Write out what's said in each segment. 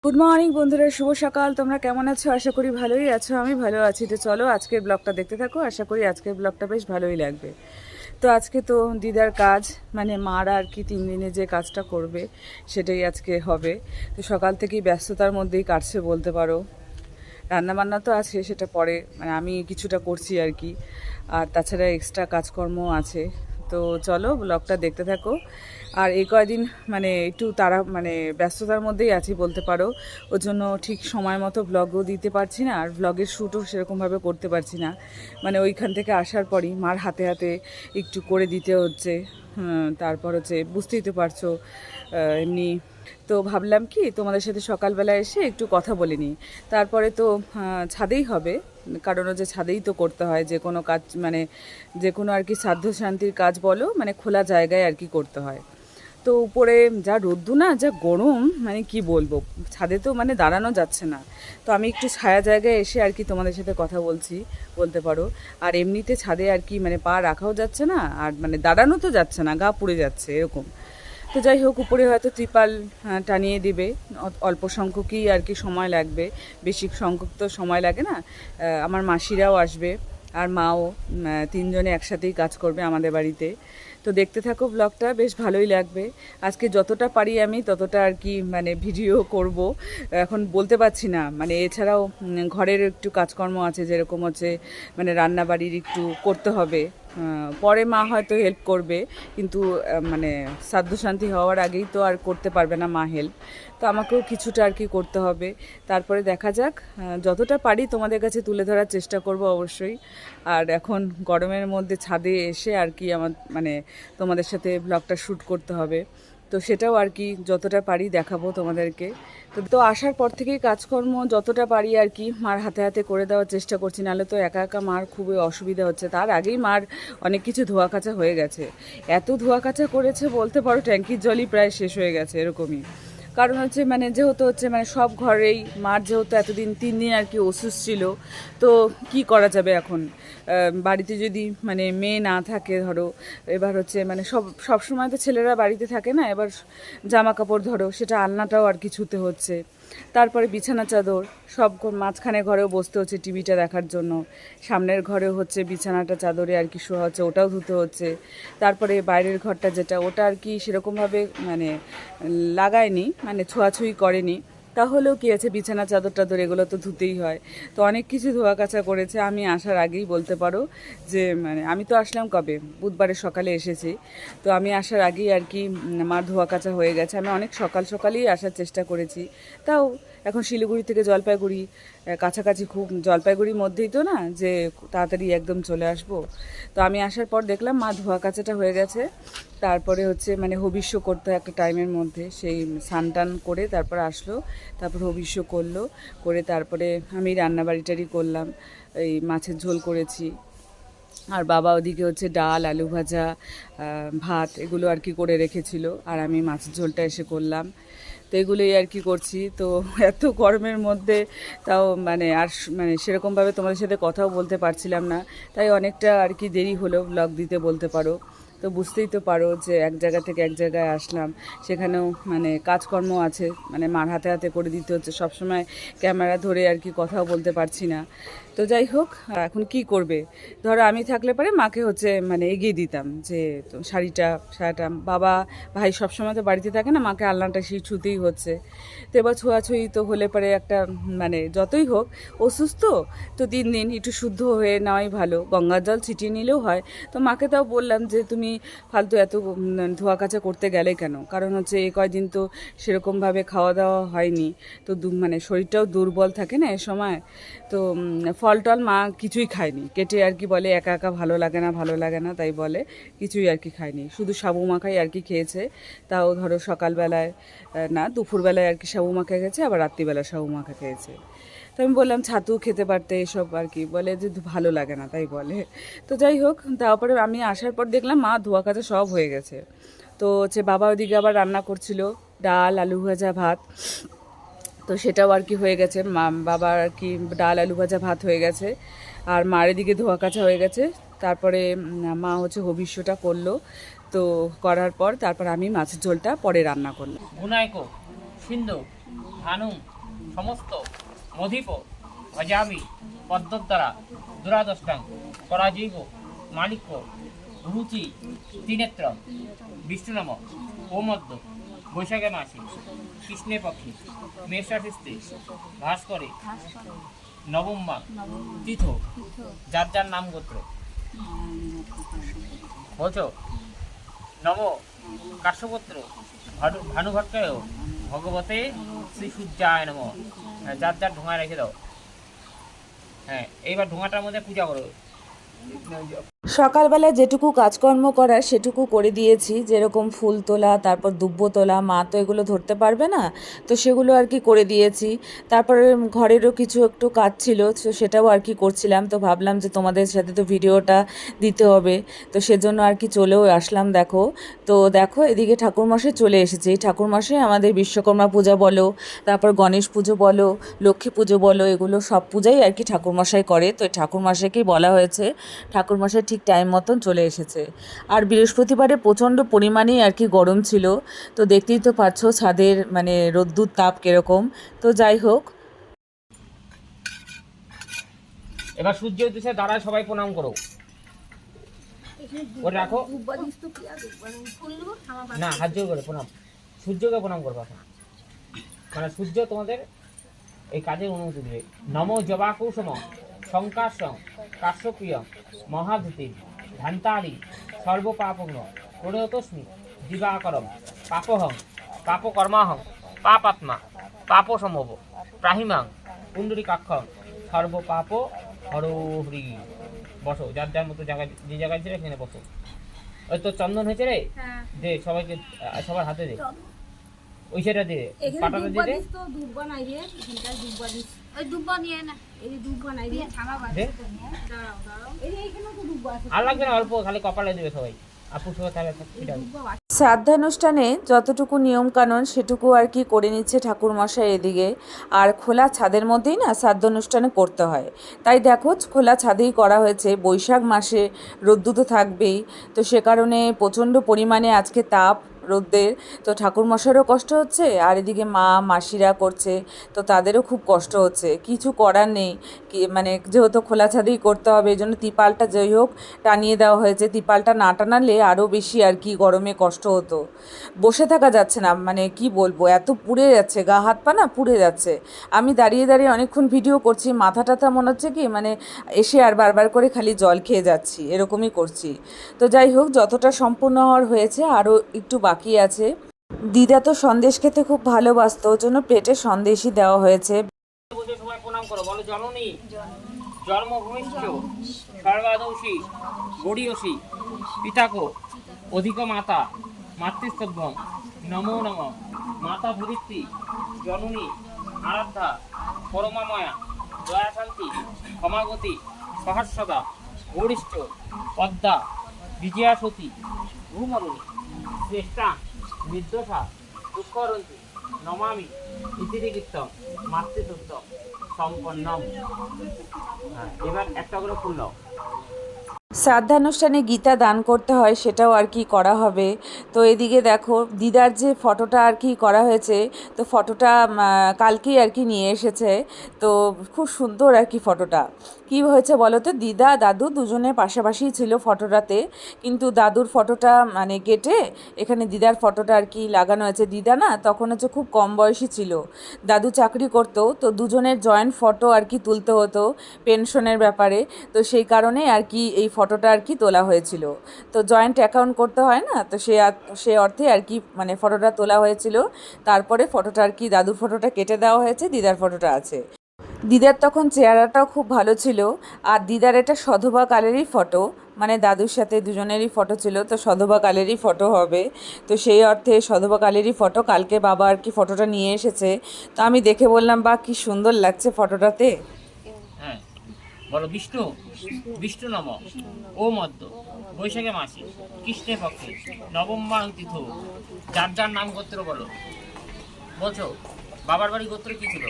Good morning বন্ধুরা, শুভ সকাল। তোমরা কেমন আছো? আশা করি ভালোই আছো। আমি ভালো আছি। তো চলো আজকের ব্লগটা দেখতে থাকো। আশা করি আজকের ব্লগটা বেশ ভালোই লাগবে। তো আজকে তো দিদার কাজ, মানে মারা আর কি 3 দিনে যে কাজটা করবে সেটাই আজকে হবে। তো সকাল থেকেই ব্যস্ততার মধ্যেই কাটছে বলতে পারো। রান্নাবান্না তো আছে, সেটা পরে, মানে আমি কিছুটা করছি আর কি। আর তাছাড়া এক্সট্রা কাজকর্ম আছে। তো চলো ব্লগটা দেখতে থাকো। আর এই কয়দিন মানে একটু তারা মানে ব্যস্ততার মধ্যেই আছি বলতে পারো। ওর জন্য ঠিক সময় মতো ব্লগও দিতে পারছি না, আর ব্লগের শ্যুটও সেরকমভাবে করতে পারছি না। মানে ওইখান থেকে আসার পরই মার হাতে হাতে একটু করে দিতে হচ্ছে। তারপর হচ্ছে বুঝতেই তো পারছো, এমনি। তো ভাবলাম কি তোমাদের সাথে সকালবেলা এসে একটু কথা বলে নিই। তারপরে তো ছাদেই হবে, কারণ হচ্ছে ছাদেই তো করতে হয় যে কোনো কাজ, মানে যে কোনো আর কি সাধ্য শান্তির কাজ বলো, মানে খোলা জায়গায় আর কি করতে হয়। তো উপরে যা রোদ্দু না, যা গরম, মানে কি বলবো, ছাদে তো মানে দাঁড়ানো যাচ্ছে না। তো আমি একটু ছায়া জায়গায় এসে আর কি তোমাদের সাথে কথা বলছি বলতে পারো। আর এমনিতে ছাদে আর কি মানে পা রাখাও যাচ্ছে না, আর মানে দাঁড়ানো তো যাচ্ছে না, গা পুড়ে যাচ্ছে এরকম। তো যাই হোক, উপরে হয়তো ত্রিপাল টানিয়ে দিবে। অল্প সংখ্যকই আর কি সময় লাগবে, বেশি সংখ্যক তো সময় লাগে না। আমার মাসিরাও আসবে, আর মাও, তিনজনে একসাথেই কাজ করবে আমাদের বাড়িতে। তো দেখতে থাকো ব্লগটা, বেশ ভালোই লাগবে। আজকে যতটা পারি আমি ততটা আর কি মানে ভিডিও করব। এখন বলতে পারছি না, মানে এছাড়াও ঘরের একটু কাজকর্ম আছে, যেরকম হচ্ছে মানে রান্না বাড়ির একটু করতে হবে। পরে মা হয়তো হেল্প করবে, কিন্তু মানে শ্রাদ্ধ শান্তি হওয়ার আগেই তো আর করতে পারবে না মা হেল্প। তো আমাকেও কিছুটা আর কি করতে হবে। তারপরে দেখা যাক, যতটা পারি তোমাদের কাছে তুলে ধরার চেষ্টা করব অবশ্যই। আর এখন গরমের মধ্যে ছাদে এসে আর কি আমার মানে তোমাদের সাথে ব্লগটা শ্যুট করতে হবে। তো সেটাও আর কি যতটা পারি দেখাবো তোমাদেরকে। তো তো আসার পর থেকেই কাজকর্ম যতটা পারি আর কি মার হাতে হাতে করে দেওয়ার চেষ্টা করছি, নাহলে তো একা একা মার খুবই অসুবিধা হচ্ছে। তার আগেই মার অনেক কিছু ধোয়া কাচা হয়ে গেছে। এত ধোয়া কাচা করেছে বলতে পারো, ট্যাঙ্কির জলই প্রায় শেষ হয়ে গেছে এরকমই। কারণ হচ্ছে মানে যেহেতু হচ্ছে মানে সব ঘরেই মার যেহেতু এতদিন 3 দিন আর কি অসুস্থ ছিল। তো কি করা যাবে এখন, বাড়িতে যদি মানে মেয়ে না থাকে ধরো, এবার হচ্ছে মানে সব সময় তো ছেলেরা বাড়িতে থাকে না। এবার জামা কাপড় ধরো, সেটা আলনাটাও আর কি ছুতে হচ্ছে। তারপরে বিছানা চাদর সব মাঝখানে ঘরেও বসতে হচ্ছে টিভিটা দেখার জন্য। সামনের ঘরেও হচ্ছে বিছানাটা চাদরে আর কি শোয়া হচ্ছে, ওটাও ধুতে হচ্ছে। তারপরে বাইরের ঘরটা যেটা, ওটা আর কি সেরকমভাবে মানে লাগায়নি, মানে ছোঁয়াছুঁই করেনি। তাহলেও কি আছে, বিছানা চাদর টাদর এগুলো তো ধুতেই হয়। তো অনেক কিছু ধোয়া কাচা করেছে আমি আসার আগেই বলতে পারো। যে মানে আমি তো আসলাম কবে, বুধবারের সকালে এসেছি। তো আমি আসার আগেই আর কি মার ধোয়া কাচা হয়ে গেছে। আমি অনেক সকাল সকালই আসার চেষ্টা করেছি। তাও এখন শিলিগুড়ি থেকে জলপাইগুড়ি কাছাকাছি, খুব জলপাইগুড়ির মধ্যেই তো না যে তাড়াতাড়ি একদম চলে আসবো। তো আমি আসার পর দেখলাম মা ধোয়া কাচাটা হয়ে গেছে। তারপরে হচ্ছে মানে হবিষ্য করতে একটা টাইমের মধ্যে, সেই স্নান টান করে তারপর আসলো। তারপর হবিষ্য করলো, করে তারপরে আমি রান্নাবাড়িটারি করলাম। এই মাছের ঝোল করেছি, আর বাবা ওদিকে হচ্ছে ডাল, আলু ভাজা, ভাত এগুলো আর কি করে রেখেছিল, আর আমি মাছের ঝোলটা এসে করলাম। তো এগুলোই আর কি করছি। তো এত গরমের মধ্যে তাও মানে আর মানে সেরকমভাবে তোমাদের সাথে কথাও বলতে পারছিলাম না। তাই অনেকটা আর কি দেরি হলো ব্লগ দিতে বলতে পারো। তো বুঝতেই তো পারো যে এক জায়গা থেকে এক জায়গায় আসলাম, সেখানেও মানে কাজকর্ম আছে, মানে মার হাতে হাতে করে দিতে হচ্ছে। সবসময় ক্যামেরা ধরে আর কি কথাও বলতে পারছি না। তো যাই হোক, এখন কি করবে, ধরো আমি থাকলে পরে মাকে হচ্ছে মানে এগিয়ে দিতাম যে তো সারাটা বাবা ভাই সবসময় তো বাড়িতে থাকে না, মাকে আলনাটা সেই ছুতেই হচ্ছে। তো এবার ছোঁয়াছুঁয়ি তো হলে পরে একটা মানে যতই হোক অসুস্থ, তো 3 দিন একটু শুদ্ধ হয়ে নেওয়াই ভালো, গঙ্গার জল ছিটিয়ে নিলেও হয়। তো মাকে তাও বললাম যে তুমি ফালতু এত ধোয়া কাচা করতে গেলে কেন, কারণ হচ্ছে এই কয়দিন তো সেরকমভাবে খাওয়া দাওয়া হয়নি। তো মানে শরীরটাও দুর্বল থাকে না এ সময়। তো ফল টল মা কিছুই খায়নি, কেটে আর কি বলে একা একা ভালো লাগে না ভালো লাগে না, তাই বলে কিছুই আর কি খায়নি, শুধু সাবু মাখাই আর কি খেয়েছে। তাও ধরো সকালবেলায় না, দুপুরবেলায় আর কি সাবু মাখা খেয়েছে, আবার রাত্রিবেলা সাবু মাখা খেয়েছে। তো আমি বললাম ছাতু খেতে পারতে, এসব আর কি বলে যে ভালো লাগে না, তাই বলে। তো যাই হোক, তারপরে আমি আসার পর দেখলাম মা ধোয়া কাচা সব হয়ে গেছে। তো হচ্ছে বাবা ওদিকে আবার রান্না করছিল, ডাল, আলু ভাজা, ভাত। তো সেটাও আর কি হয়ে গেছে, বাবার আর কি ডাল, আলু ভাজা, ভাত হয়ে গেছে। আর মার এদিকে ধোয়া কাচা হয়ে গেছে। তারপরে মা হচ্ছে হবিষ্যটা করলো। তো করার পর তারপর আমি মাছের ঝোলটা পরে রান্না করলাম। গুনাইকো সিন্ধু ভানু সমস্ত মধিপ ভজামি পদ্মদ্বারা দুরাদষ্টাং পরাজৈব মালিক্য রুচি ত্রিনেত্র বিষ্ণু নাম ও মধ্য বৈশাখে মাসে কৃষ্ণে পক্ষে মেষরাশিতে ভাস করে নবম্বা তীর্থ যার যার নাম গোত্র বলছো নম কাশ্যপত্র ভানুভট্টায় ভগবতে শ্রী সূর্যায় নম। যার যার ঢোঙায় রেখে দাও। হ্যাঁ, এইবার ঢোঙাটার মধ্যে পূজা করো। সকালবেলা যেটুকু কাজকর্ম করার সেটুকু করে দিয়েছি, যেরকম ফুল তোলা, তারপর দুব্য তোলা, মা তো এগুলো ধরতে পারবে না, তো সেগুলো আর কি করে দিয়েছি। তারপরে ঘরেরও কিছু একটু কাজ ছিল, তো সেটাও আর কি করছিলাম। তো ভাবলাম যে তোমাদের সাথে তো ভিডিওটা দিতে হবে, তো সেজন্য আর কি চলেও আসলাম। দেখো এদিকে ঠাকুরমশাই চলে এসেছে। এই ঠাকুরমশাই আমাদের বিশ্বকর্মা পূজা বলো, তারপর গণেশ পুজো বলো, লক্ষ্মী পুজো বলো, এগুলো সব পূজাই আর কি ঠাকুরমশাই করে। তো ঠাকুরমশাইকেই বলা হয়েছে, ঠাকুরমশাই ঠিক টাইম মতন চলে এসেছে। আর বৃহস্পতিবারে প্রচণ্ড পরিমাণেই আর কি গরম ছিল, তো দেখতেই তো পাচ্ছো ছাদের মানে রোদ্দুর তাপ কীরকম। তো যাই হোক, এবার সূর্য উদ্দেশ্যে দাঁড়ায় সবাই প্রণাম করো। ওটা রাখো না, হাত জোর করে প্রণাম, সূর্যকে প্রণাম করবো এখন। মানে সূর্য তোমাদের এই কাজের অনুমতি দেবে। নম জবাকুসম শঙ্কাশং কাশ্যপ্রিয় মহাধূতি ধান্তারি সর্বপাপগ্ন প্রণতস্মি দিবাকরম পাপহং পাপকর্মাহং পাপাত্মা পাপসম্ভব প্রাহিমাং পুণ্ডরীকাক্ষং সর্বপাপ হরহরি। বসো, যার যার মতো জায়গায়, যে জায়গায় ছিল সেখানে বসো। ওই তো চন্দন হয়েছে রে, দে সবাইকে, সবার হাতে দে, ওই সেটা দে, পাটাটা দিয়ে দে। আর লাগবে না, অল্প খালি কপালে দেবে সবাই। আপু সবাই তাহলে শ্রাদ্ধানুষ্ঠানে যতটুকু নিয়মকানুন সেটুকু আর কি করে নিচ্ছে ঠাকুরমশাই এদিকে। আর খোলা ছাদের মধ্যেই না শ্রাদ্ধানুষ্ঠানে করতে হয়, তাই দেখো খোলা ছাদেই করা হয়েছে। বৈশাখ মাসে রোদ্দুর তো থাকবেই, তো সে কারণে প্রচণ্ড পরিমাণে আজকে তাপ রোদ্দের। তো ঠাকুরমশাইয়েরও কষ্ট হচ্ছে, আর এদিকে মা মাসিরা করছে, তো তাদেরও খুব কষ্ট হচ্ছে। কিছু করার নেই, মানে যেহেতু খোলা ছাদেই করতে হবে, এই জন্য তিপালটা যাই হোক টানিয়ে দেওয়া হয়েছে। তিপালটা না টানালে আরও বেশি আর কি গরমে কষ্ট হতো। বসে থাকা যাচ্ছে না, মানে কি বলবো, এত পুড়ে যাচ্ছে, গা হাত পা না পুড়ে যাচ্ছে। আমি দাঁড়িয়ে দাঁড়িয়ে অনেকক্ষণ ভিডিও করছি, মাথা টাথা মনে হচ্ছে কি মানে এসে আর বারবার করে খালি জল খেয়ে যাচ্ছি, এরকমই করছি। তো যাই হোক, যতটা সম্পূর্ণ হওয়ার হয়েছে, আরও একটু বাকি আছে। দিদা তো সন্দেশ খেতে খুব ভালোবাসতো, ওর জন্য প্লেটে সন্দেশই দেওয়া হয়েছে। সবাই প্রণাম করো, বলো জননী জন্মভূমিষ্ঠ সর্বাদৌষী গড়িয়সী পিতাকো অধিক মাতা মাতৃস্তভ্যং নমো নম মাতা ধরিত্রী জননী আরাধ্যা পরমাময়া দয়াশান্তি ক্ষমাগতি সহস্রদা গৌরিষ্ঠ পদ্মা বিজয়াসতী ভূমরুণী শ্রেষ্ঠা নির্দোষা দুঃখরন্তী নমামি ইতিরিকৃতম মাতৃতত্ত্ব সম্পন্নম। এবার একটা করে ফুল নাও। শ্রাদ্ধানুষ্ঠানে গীতা দান করতে হয়, সেটাও আর কি করা হবে। তো এদিকে দেখো দিদার যে ফটোটা আর কি করা হয়েছে, তো ফটোটা কালকেই আর কি নিয়ে এসেছে। তো খুব সুন্দর আর কি ফটোটা। কি হয়েছে বলো তো, দিদা দাদু দুজনে পাশাপাশি ছিল ফটোটাতে, কিন্তু দাদুর ফটোটা মানে কেটে এখানে দিদার ফটোটা আর কি লাগানো হয়েছে। দিদা না তখন হচ্ছে খুব কম বয়সী ছিল, দাদু চাকরি করতো, তো দুজনের জয়েন্ট ফটো আর কি তুলতে হতো পেনশনের ব্যাপারে। তো সেই কারণে আর কি এই ফটোটা আর কি তোলা হয়েছিল। তো জয়েন্ট অ্যাকাউন্ট করতে হয় না, তো সে অর্থে আর কি মানে ফটোটা তোলা হয়েছিল। তারপরে ফটোটা আর কি দাদুর ফটোটা কেটে দেওয়া হয়েছে, দিদার ফটোটা আছে। দিদার তখন চেহারাটাও খুব ভালো ছিল। আর দিদার এটা সধবা কালেরই ফটো, মানে দাদুর সাথে দুজনেরই ফটো ছিল, তো সধবা কালেরই ফটো হবে। তো সেই অর্থে সধবা কালেরই ফটো। কালকে বাবা আর কি ফটোটা নিয়ে এসেছে, তো আমি দেখে বললাম বা কি সুন্দর লাগছে ফটোটাতে। হ্যাঁ, বলো বিষ্ণু বিষ্ণু নম ও মধ্য বৈশাখে মাসে কৃষ্ণের পক্ষে নবম্বা তিথ যার যার নাম গোত্র বলো। বলছো বাবার বাড়ি গোত্র কি ছিল?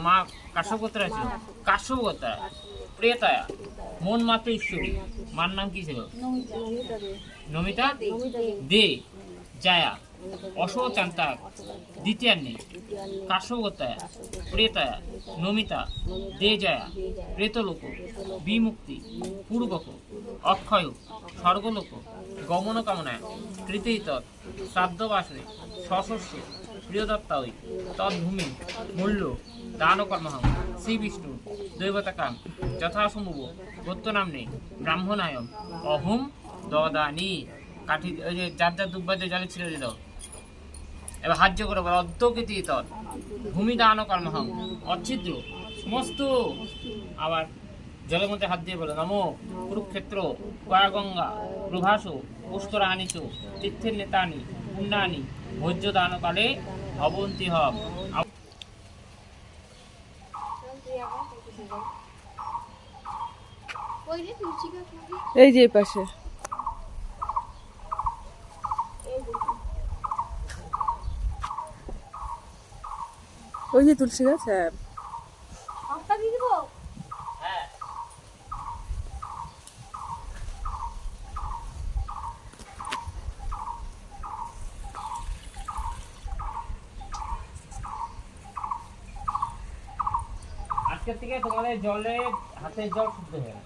মা কাশ্যপ গোত্র ছিল। কাশ্যপ গোত্র প্রিয়তায়া মন মাত্র ঈশ্বরী, মার নাম কি ছিল? নমিতা দে জায়া অশোচান্তা দ্বিতীয়ান্নে কাশ্যগতায় প্রেতায় নমিতা দেজায়া প্রেতলোক বিমুক্তি পূর্বক অক্ষয় স্বর্গলোক গমন কামনায় কৃতেই তৎ শ্রাদ্ধবাসনে সশস্য প্রিয়দত্তাই তদ্ভূমি মূল্য দানকর্মহং শ্রী বিষ্ণু দৈবতাকাম যথাসম্ভব গোত্রনাম্নে ব্রাহ্মণায়ম অহম দদানি কাঠি ওই যে যার যার দুব্বাতে জলে ছিঁড়ে দিল। এবার হাজ্য করে বলো অধ্যকৃতি তৎ ভূমি দান কর্মহং অচ্ছিদ্র সমস্ত। আবার জলের মধ্যে হাত দিয়ে বলো নমো কুরুক্ষেত্র কয়াগঙ্গা প্রভাস পুষ্করাণিচ তীর্থের নেতানি পুণ্যানি ভোজ্য দানকালে অবন্তি হব। এই যে এই পাশে ওই যে তুলসী গাছ। হ্যাঁ আজকের থেকে তোমাদের জলে হাতের জল শুদ্ধ হয়ে গেল।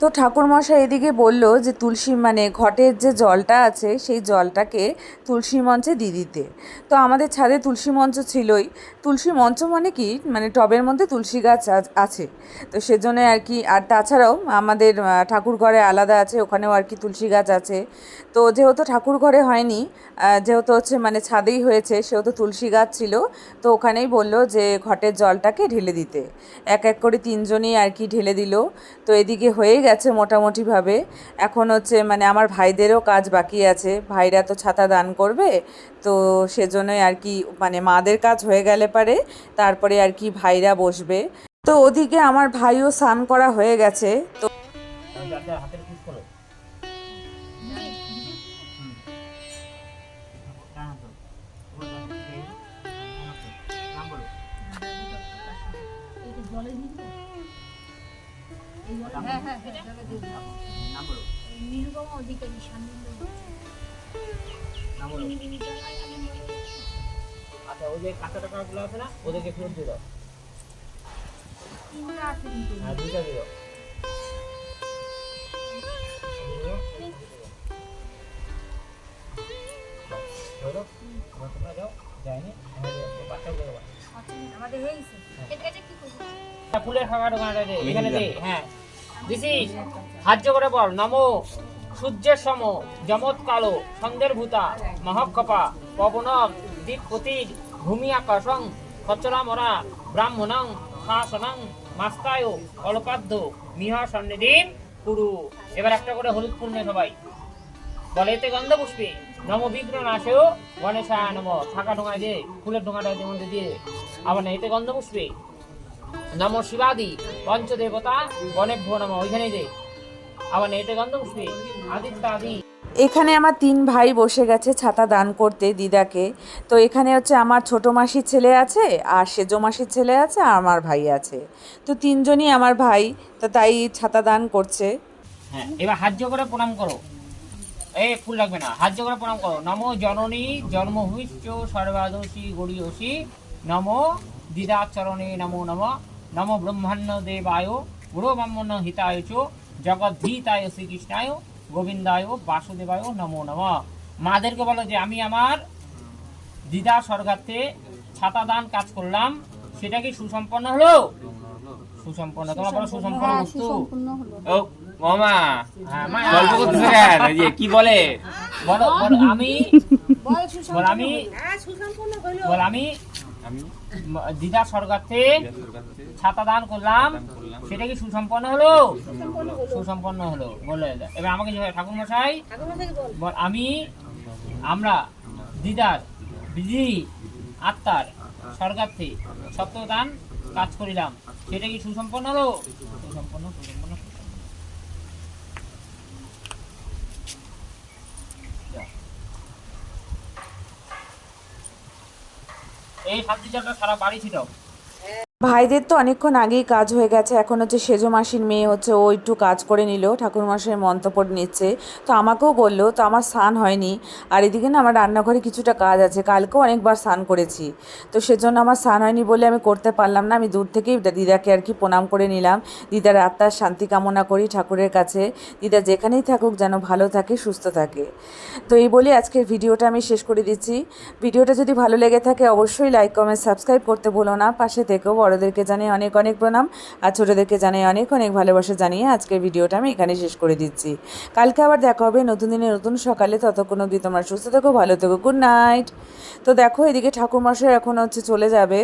তো ঠাকুরমশাই এদিকে বলল যে তুলসী মানে ঘটের যে জলটা আছে সেই জলটাকে তুলসী মঞ্চে দিয়ে দিতে। তো আমাদের ছাদে তুলসী মঞ্চ ছিলই। তুলসী মঞ্চ মানে কি, মানে টবের মধ্যে তুলসী গাছ আছে, তো সেজন্য আর কি। আর তাছাড়াও আমাদের ঠাকুর ঘরে আলাদা আছে, ওখানেও আর কি তুলসী গাছ আছে। তো যেহেতু ঠাকুর ঘরে হয়নি, যেহেতু হচ্ছে মানে ছাদেই হয়েছে, সেহেতু তুলসী গাছ ছিল। তো ওখানেই বলল যে ঘটের জলটাকে ঢেলে দিতে। এক এক করে তিনজনই আর কি ঢেলে দিল। তো এদিকে হয়ে গেছে মোটামুটিভাবে। এখন হচ্ছে মানে আমার ভাইদেরও কাজ বাকি আছে, ভাইরা তো ছাতা দান করবে। তো সেজন্যই আর কি মানে মাদের কাজ হয়ে গেলে পারে তারপরে আর কি ভাইরা বসবে। তো ওদিকে আমার ভাইও স্নান করা হয়ে গেছে। তো হাতের পিস করো আচ্ছা, ওই যে কাঁচা টাকাগুলো আছে না, ওদেরকে ফেরত দিয়ে দাও। হ্যাঁ, দুইটা দিও। তোমরা যাও, যায়নি বাচ্চাগুলো ফুলের ফাঁকা দোকানটা দে, এখানে দে। হ্যাঁ, দিছি হাজ্য করে বল নমো সূর্যের সম যমৎ কালো সন্ধ্যের ভূতা মহক্ষপা পবনক দীপপতির ভূমি আকাশং খচরা মরা ব্রাহ্মণং শাসনং মাস্তায় অলপাদ্য মিহা সন্নিধিন কুরু। এবার একটা করে হলুদ পুণ্যে সবাই বলে এতে গন্ধ পুষ্পে নম বিঘ্ন নাশেও গণেশায় নম। ফাঁকা ঢোঙায় দে, ফুলের ঢোঙাটা মধ্যে দিয়ে। আবার না এতে গন্ধ পুষ্পে নম শিবাদি পঞ্চদেবতা গণেভ্যো নম, ওইখানেই দে। আবার এতে গন্ধ পুষ্পে আদিত্য আদি। এখানে আমার 3 ভাই বসে গেছে ছাতা দান করতে দিদাকে। তো এখানে হচ্ছে আমার ছোট মাসির ছেলে আছে, আর সেজো মাসির ছেলে আছে, আর আমার ভাই আছে। তো 3 জনই আমার ভাই, তো তাই ছাতা দান করছে। হ্যাঁ, এবার হাজ্য করে প্রণাম করো। এই ফুল লাগবে না, হাজ্য করে প্রণাম করো। নমো জননী জন্মভূমিশ্চ সর্বাদশী গড়িয়সী নমো দিদাচরণে নমো নম। নমো ব্রহ্মাণ্ড দেবায় গুরু ব্রাহ্মণ হিতায় চ জগদ্ধিতায় শ্রীকৃষ্ণায় গোবিন্দায় বাসুদেবায় নমো নম। মাদেরকে বলো যে আমি আমার দিদা স্বর্গার্থে ছাতা দান কাজ করলাম, সেটা কি সুসম্পন্ন হলো? সুসম্পন্ন। তোমরা বলো সুসম্পন্ন বস্তু। ও মামা হ্যাঁ, গল্প করতেছে কেন? এই যে কি বলে বলো বলো আমি বল আমি বল আমি আমি দিদা স্বর্গার্থে ছাতা দান করলাম, সেটা কি সুসম্পন্ন হলো? সুসম্পন্ন হলো বলে। এবার আমাকে ঠাকুর মশাই বল আমরা দিদার বিধি আত্মার স্বর্গার্থে সত্যদান কাজ করিলাম, সেটা কি সুসম্পন্ন হলো? সুসম্পন্ন সুসম্পন্ন। এই শান্তি জলটা সারা বাড়ি ছিল। ভাইদের তো অনেকক্ষণ আগেই কাজ হয়ে গেছে, এখন হচ্ছে সেজো মাসির মেয়ে হচ্ছে ও একটু কাজ করে নিল, ঠাকুরমশাইয়ের মন্ত্রপট নিচ্ছে। তো আমাকেও বললো, তো আমার স্নান হয়নি। আর এদিকে না আমার রান্নাঘরে কিছুটা কাজ আছে, কালকেও অনেকবার স্নান করেছি, তো সেজন্য আমার স্নান হয়নি বলে আমি করতে পারলাম না। আমি দূর থেকেই দিদাকে আর কি প্রণাম করে নিলাম। দিদার আত্মার শান্তি কামনা করি ঠাকুরের কাছে, দিদা যেখানেই থাকুক যেন ভালো থাকে, সুস্থ থাকে। তো এই বলে আজকের ভিডিওটা আমি শেষ করে দিচ্ছি। ভিডিওটা যদি ভালো লেগে থাকে অবশ্যই লাইক কমেন্ট সাবস্ক্রাইব করতে ভুলো না। পাশে থেকেও বড়োদেরকে জানিয়ে অনেক অনেক প্রণাম, আর ছোটোদেরকে জানিয়ে অনেক অনেক ভালোবাসা জানিয়ে আজকের ভিডিওটা আমি এখানে শেষ করে দিচ্ছি। কালকে আবার দেখা হবে নতুন দিনে নতুন সকালে, ততক্ষণ অবধি তোমরা সুস্থ থেকো, ভালো থেকো, গুড নাইট। তো দেখো এদিকে ঠাকুরমশাই এখন হচ্ছে চলে যাবে।